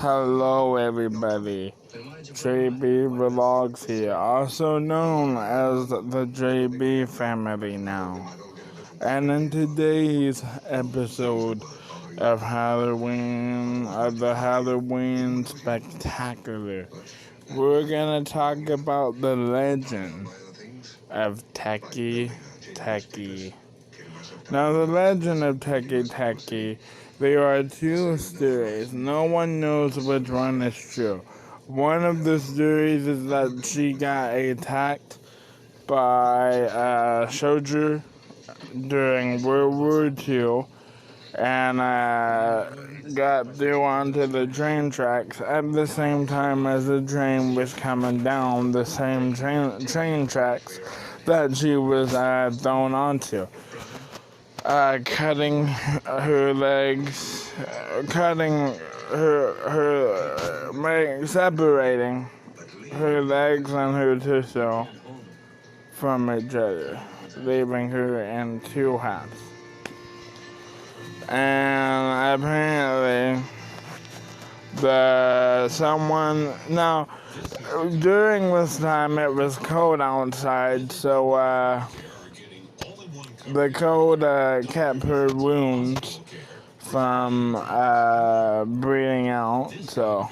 Hello everybody, JB Vlogs here, also known as the JB family now. And in today's episode of the Halloween Spectacular, we're gonna talk about the legend of Teke. Now, the legend of teke, there are two stories. No one knows which one is true. One of the stories is that she got attacked by a soldier during World War II and got through onto the train tracks at the same time as the train was coming down the same train tracks that she was thrown onto. Cutting her legs, separating her legs and her torso from each other, leaving her in two halves. And apparently, now, during this time it was cold outside, so the cold kept her wounds from bleeding out, so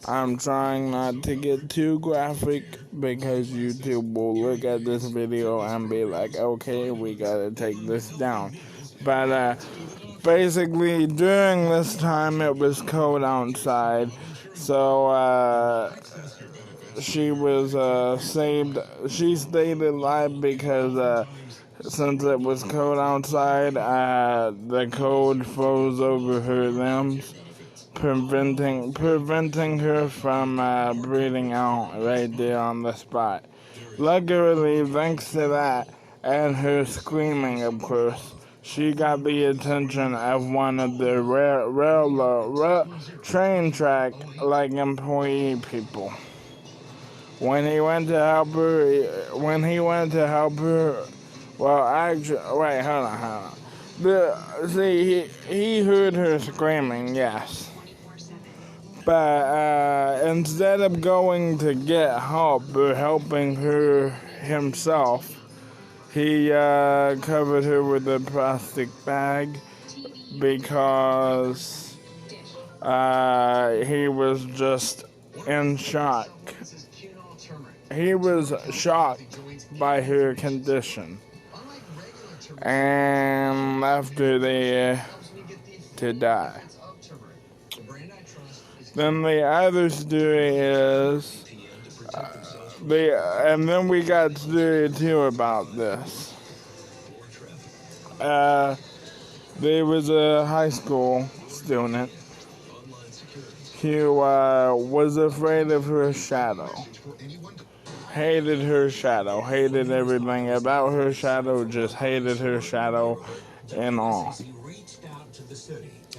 I'm trying not to get too graphic because YouTube will look at this video and be like, okay, we gotta take this down. But basically, during this time it was cold outside, so she was saved. She stayed alive because since it was cold outside, the cold froze over her limbs, preventing her from bleeding out right there on the spot. Luckily, thanks to that and her screaming, of course, she got the attention of one of the train track employee people. When he went to help her, well, actually, wait, hold on. He heard her screaming, yes. But instead of going to get help or helping her himself, he covered her with a plastic bag because he was just in shock. He was shocked by her condition and left her there to die. Then the other story is, and then we got story 2 about this. There was a high school student who was afraid of her shadow. Hated her shadow, hated everything about her shadow, just hated her shadow and all.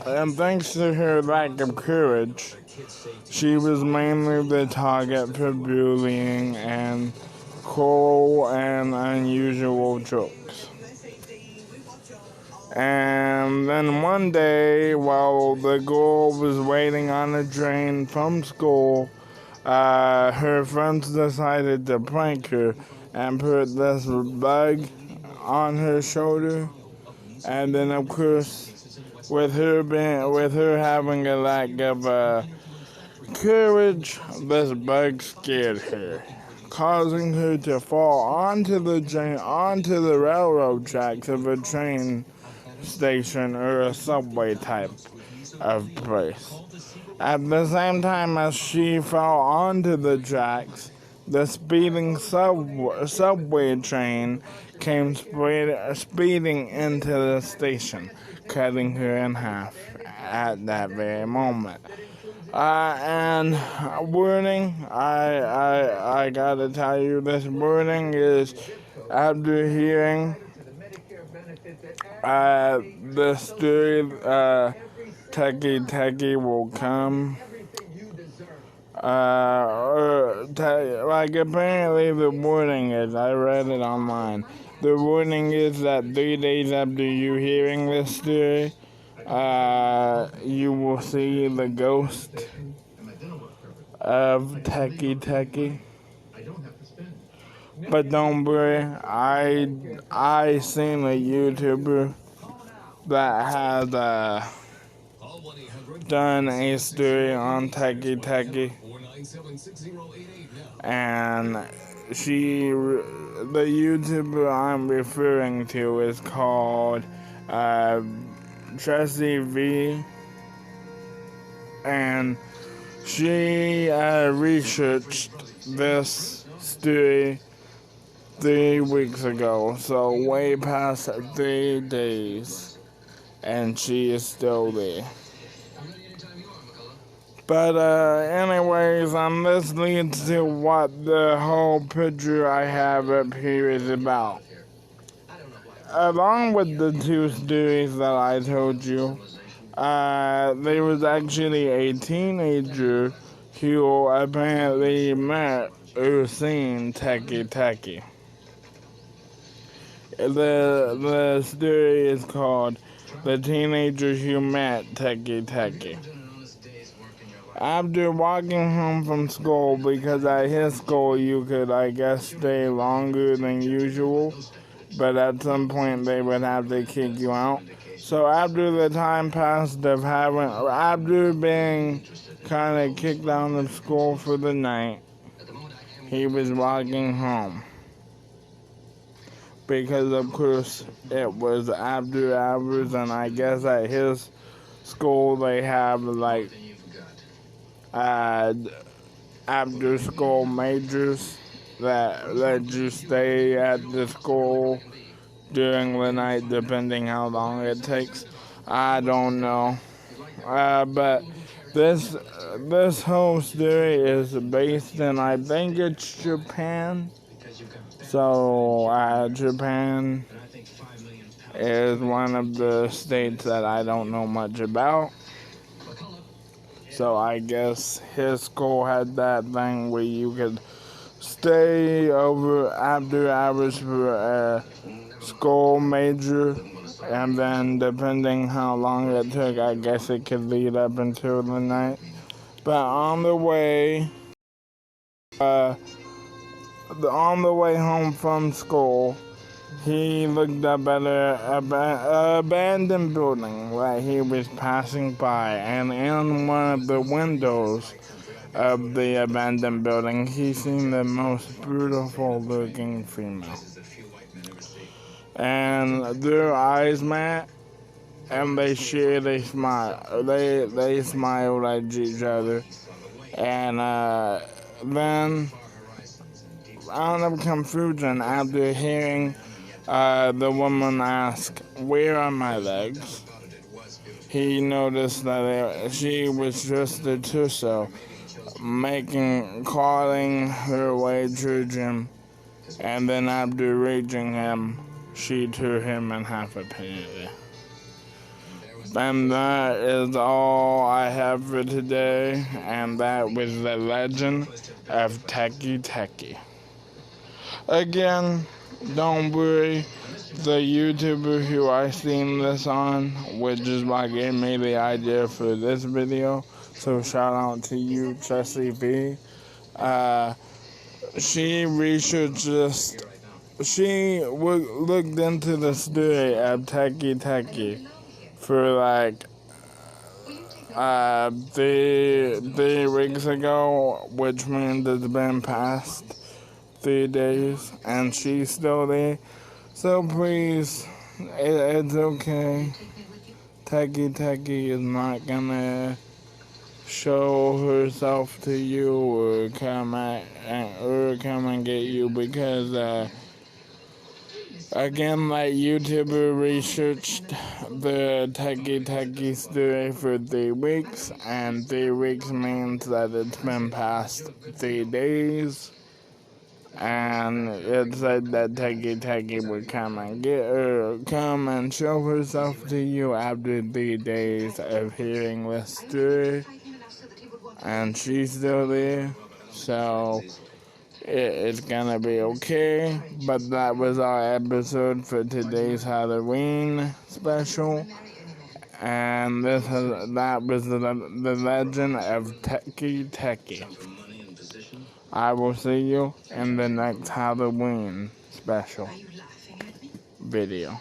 And thanks to her lack of courage, she was mainly the target for bullying and cruel and unusual jokes. And then one day, while the girl was waiting on a train from school, her friends decided to prank her and put this bug on her shoulder. And then, of course, with her having a lack of courage, this bug scared her, causing her to fall onto the railroad tracks of a train station or a subway type of place. At the same time as she fell onto the tracks, the speeding subway train came speeding into the station, cutting her in half at that very moment. And warning, I gotta tell you, this warning is after hearing the story, teke will come. Apparently the warning is, I read it online. The warning is that 3 days after you hearing this story, you will see the ghost of Teke. But don't worry, I seen a YouTuber that had done a story on Teke, and the YouTuber I'm referring to is called uh, Jessie V, and she researched this story 3 weeks ago, so way past 3 days, and she is still there. But anyways, this leads to what the whole picture I have up here is about. Along with the 2 stories that I told you, there was actually a teenager who apparently met or seen Teke. The story is called The Teenager Who Met Teke. After walking home from school, because at his school you could, I guess, stay longer than usual, but at some point they would have to kick you out. So after the time passed of after being kind of kicked out of school for the night, he was walking home. Because of course it was after hours, and I guess at his school they have like after school majors that let you stay at the school during the night depending how long it takes. I don't know. But this whole story is based in, I think it's Japan. So Japan is one of the states that I don't know much about. So I guess his school had that thing where you could stay over after hours for a school major, and then depending how long it took, I guess it could lead up until the night. But on the way home from school, he looked up at an abandoned building that he was passing by, and in one of the windows of the abandoned building, he seen the most beautiful looking female. And their eyes met, and they shared a smile. They smiled at each other, and then out of confusion, after hearing the woman ask, "Where are my legs?" he noticed that she was just a torso, crawling her way towards him, and then after reaching him, she tore him in half apparently. And that is all I have for today, and that was the legend of Teke. Again, don't worry, the YouTuber who I seen this on, which is what gave me the idea for this video, so shout out to you, Jessie V. She researched this, she looked into the story of Teke for like 3 weeks ago, which means it's been past 3 days, and she's still there. So please, it's okay. Teke is not gonna show herself to you or come and get you, because again, that YouTuber researched the Teke story for 3 weeks, and 3 weeks means that it's been past 3 days. And it said that Teke would come and show herself to you after 3 days of hearing this story. And she's still there, so it's gonna be okay. But that was our episode for today's Halloween special. And that was the legend of Teke. I will see you in the next Halloween special video.